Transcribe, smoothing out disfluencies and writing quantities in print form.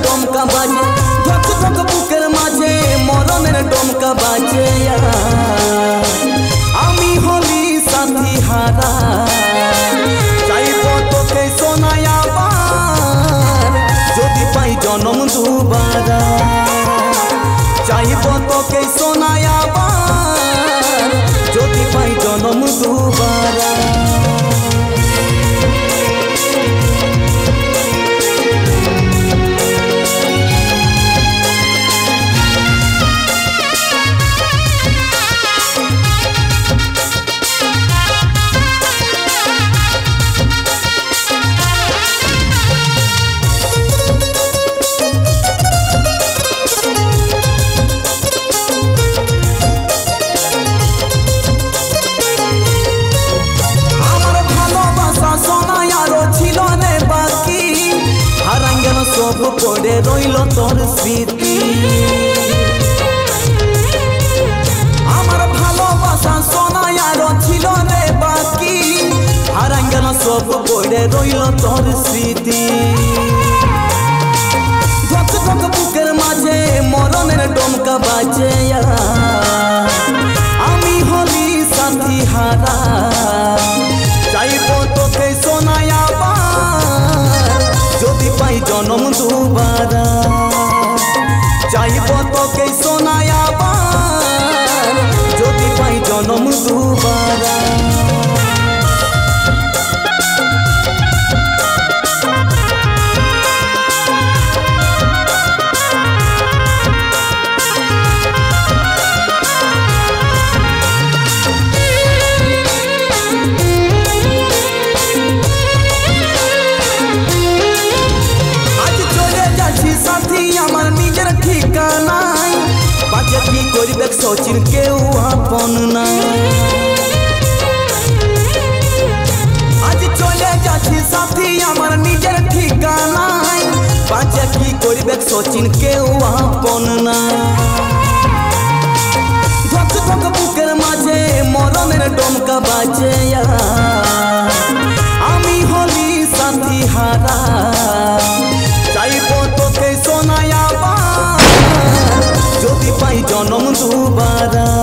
डोमका बाजे धक धक बुकेर माझे मरनेर डोमका बाजे आमी हली साथी हारा चाइबो तोके शोनाय आबार जोदि पाई जनम दुबारा चाइबो तोके शोनाय आबार जोदि पाई जनम दुबारा सब पड़े रइल तोर स्मृति आमार भालोबासा सोनाय आरो छिलो रे बाकी हाराय गेल सब पड़े रइल तोर स्मृति धक धक बुकेर माझे मरनेर डोमका बाजे आमी हली साथी हारा चाइबो तोके शोनाय आबार जोदि पाई जनम दुबारा चाइबो तोके शोनाय आबार जोदि पाई जनम दुबारा सचिन के अपन आज चले जाछि साथी आमार निजेर ठिकाना बाजे की करबे सचिन के अपन धक धक बुकेर माझे मरनेर डोमका बाजे आमी हली साथी हारा चाइबो तोके शोनाय आबार जोदि पाई जनम दुबारा।